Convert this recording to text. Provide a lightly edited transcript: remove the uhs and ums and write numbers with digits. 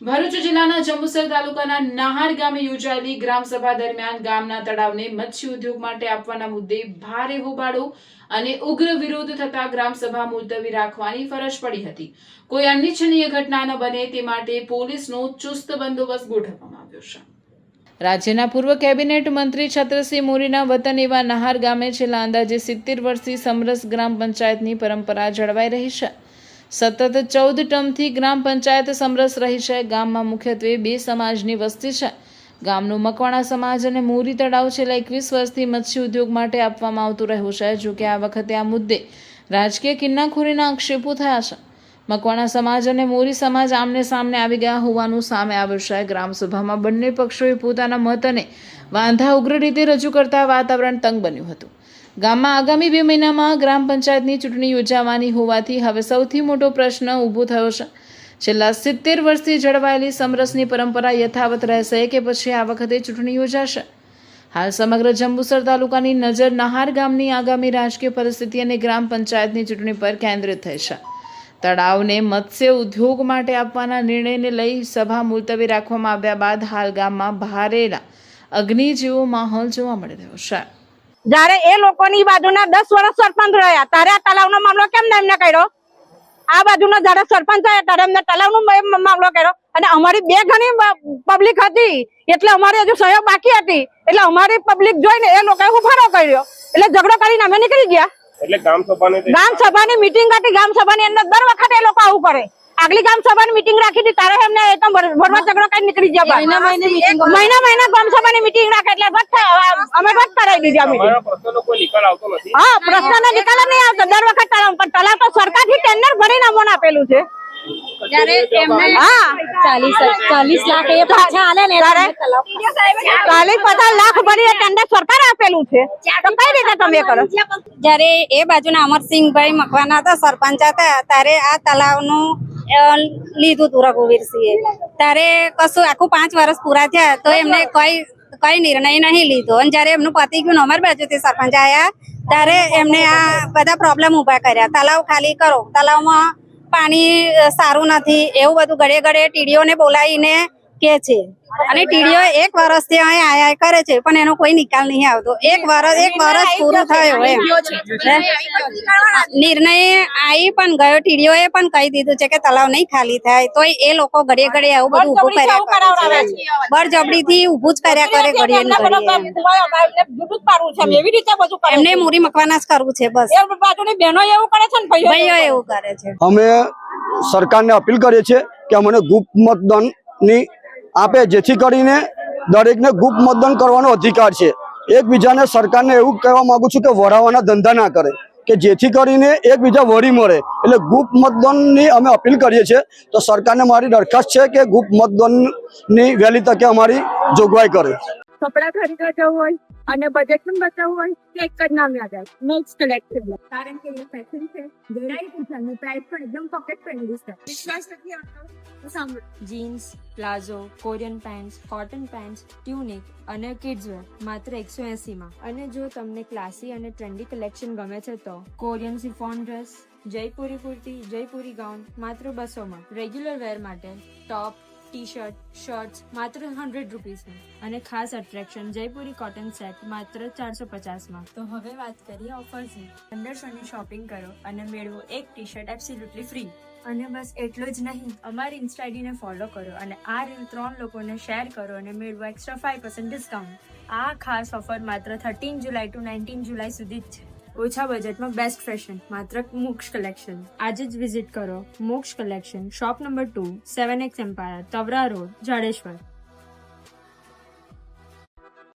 ભરૂચ જિલ્લાના જંબુસર તાલુકાના નાહાર ગામે યોજાયેલી ગ્રામસભા દરમિયાન ગામના તળાવને મત્સ્ય ઉદ્યોગ માટે આપવાના મુદ્દે ભારે હોબાળો અને ઉગ્ર વિરોધ થતા ગ્રામસભા મુલતવી રાખવાની ફરજ પડી હતી. કોઈ અનિચ્છનીય ઘટના ન બને તે માટે પોલીસનો ચુસ્ત બંદોબસ્ત ગોઠવવામાં આવ્યો છે. રાજ્યના પૂર્વ કેબિનેટ મંત્રી છત્રસિંહ મોરીના વતન એવા નાહાર ગામે છેલ્લા અંદાજે 70 વર્ષથી સમરસ ગ્રામ પંચાયતની પરંપરા જળવાઈ રહી છે. સતત 14 ટર્મથી ગ્રામ પંચાયત સમરસ રહી છે. ગામમાં મુખ્યત્વે 2 સમાજની વસ્તી છે. ગામનું મકવાણા સમાજ અને મોરી તળાવ છેલ્લા 21 વર્ષથી મત્સ્ય ઉદ્યોગ માટે આપવામાં આવતું રહ્યું છે. જો કે આ વખતે આ મુદ્દે રાજકીય કિન્નાખોરીના આક્ષેપો થયા છે. મકવાણા સમાજ અને મોરી સમાજ આમને સામને આવી ગયા હોવાનું સામે આવ્યું છે. ગ્રામસભામાં બંને પક્ષોએ પોતાના મત અને વાંધા ઉગ્ર રીતે રજૂ કરતા વાતાવરણ તંગ બન્યું હતું. ગામમાં આગામી 2 મહિનામાં ગ્રામ પંચાયતની ચૂંટણી યોજાવાની હોવાથી હવે સૌથી મોટો પ્રશ્ન ઊભો થયો છે. છેલ્લા 70 વર્ષથી જળવાયેલી સમરસની પરંપરા યથાવત રહેશે કે પછી આ વખતે ચૂંટણી યોજાશે? હાલ સમગ્ર જંબુસર તાલુકાની નજર નાહાર ગામની આગામી રાજકીય પરિસ્થિતિ અને ગ્રામ પંચાયતની ચૂંટણી પર કેન્દ્રિત થઈ છે. તળાવને મત્સ્ય ઉદ્યોગ માટે આપવાના નિર્ણયને લઈ સભા મુલતવી રાખવામાં આવ્યા બાદ હાલ ગામમાં ભારેલા અગ્નિ જેવો માહોલ જોવા મળી રહ્યો છે. જયારે એ લોકોની બાજુના 10 વર્ષ સરપંચ રહ્યા ત્યારે આ તળાવનો મામલો કેમ એમને કર્યો? આ બાજુના જયારે સરપંચ આવ્યા ત્યારે એમને તળાવનો મામલો કર્યો. અને અમારી 2 ગણી પબ્લિક હતી એટલે અમારી હજુ સહયોગ બાકી હતી એટલે અમારી પબ્લિક જોઈને એ લોકોએ હુફારો કર્યો એટલે ઝઘડો કરીને અમે નીકળી ગયા. એટલે ગામ સભાની મીટિંગ હતી. ગામ સભાની અંદર દર વખતે એ લોકો આવું કરે. આગલી ગામ સભાની મીટિંગ રાખી હતી ત્યારે એમને એકદમ ભરવા ઝઘડો કરી નીકળી ગયા. મહિના ગામ સભાની મીટિંગ રાખે એટલે અમે રદ કરાવી દીધી આ મીટિંગ. હા, પ્રશ્નનો નિકાલ નહીં આવતો દર વખત તળાવ તો સરકારથી ટેન્ડર ભરીને અમને આપેલું છે. જ્યારે એમને 40 લાખ એ પાછા આલે ને 40-50 લાખ ભરીને ટેન્ડર સરકારે આપેલું છે તો કઈ રીતે તમે કરો? જ્યારે એ બાજુના અમરસિંહભાઈ મકવાના હતા સરપંચ હતા ત્યારે આ તળાવનું લીધું હતું રઘુવીરસિંહે. ત્યારે કશું આખું 5 વર્ષ પૂરા થયા તો એમને કઈ નિર્ણય નહીં લીધો. અને જયારે એમનું પતિ ગયું અમારી બાજુથી સરપંચ આવ્યા ત્યારે એમને આ બધા પ્રોબ્લેમ ઉભા કર્યા. તળાવ ખાલી કરો, તળાવમાં પાણી સારું નથી એવું બધું ઘડે ઘડે ટીડીઓને બોલાવીને કે છે. અને ટીડીઓ 1 વર્ષથી અહીં આયા કરે છે પણ એનો કોઈ નિકાલ નહીં આવતો. 1 વર્ષ પૂરું થયો એમ નિર્ણય આવી પણ ગયો. ટીડીઓએ પણ કહી દીધું છે કે તળાવ નહીં ખાલી થાય તો એ લોકો ઘડે ઘડે આવું બધું ઉભું કર્યા કરે. બળજબરીથી ઉભું જ કર્યા કરે ઘડીએ એમને મૂરી મકવાના જ કરવું છે બસ. બહેનો એવું કરે છે ને ભાઈઓ એવું કરે છે. અમે સરકારને અપીલ કરીએ છીએ કે અમને ગુપ્ત મતદાનની આપે જેથી કરીને દરેકને ગુપ્ત મતદાન કરવાનો અધિકાર છે. એકબીજાને સરકારને એવું કહેવા માંગુ છું કે વરાવાના ધંધા ના કરે કે જેથી કરીને એકબીજા વળી મળે. એટલે ગુપ્ત મતદાનની અમે અપીલ કરીએ છીએ. તો સરકારને મારી દરખાસ્ત છે કે ગુપ્ત મતદાનની વહેલી તકે અમારી જોગવાઈ કરે. કપડા ખરીદવા જવું હોય અને બજેટ પણ બતાવવું હોય તો એક જ નામ યાદ આવે, મેક્સ કલેક્ટિવ. કારણ કે એ ફેશન છે, વેરાયટી છે અને પ્રાઇસ પણ એકદમ પોકેટ ફ્રેન્ડલી છે. વિશ્વાસ નથી આવતો તો સાંભળો. Jeans, palazzo, Korean pants, cotton pants, tunic અને કિડ્સ વેર માત્ર 180 માં. અને જો તમને ક્લાસી અને ટ્રેન્ડી કલેક્શન ગમે છે તો Korean chiffon dress, Jaipuri kurti, Jaipuri gown માત્ર 200 માં. રેગ્યુલર વેર માટે ટોપ, ટી-શર્ટ, શર્ટ્સ માત્ર 100 રૂપીસમાં. અને ખાસ અટ્રેક્શન જયપુરી કોટન સેટ માત્ર 450 માં. તો હવે વાત કરીએ ઓફર્સની. 1500 ની શોપિંગ કરો અને મેળવો એક ટી-શર્ટ એબ્સોલ્યુટલી ફ્રી. અને બસ એટલું જ નહીં, અમારી ઇન્સ્ટા આઈડીને ફોલો કરો અને આ રીલ 3 લોકોને શેર કરો અને મેળવો એક્સ્ટ્રા 5% ડિસ્કાઉન્ટ. આ ખાસ ઓફર માત્ર 13 જુલાઈ ટુ 19 જુલાઈ સુધી જ છે. ઓછા બજેટમાં બેસ્ટ ફેશન માત્ર મોક્ષ કલેક્શન. આજે જ વિઝિટ કરો Moksh collection, shop number 2, 7X empire, Tavra road, Jadeshwar.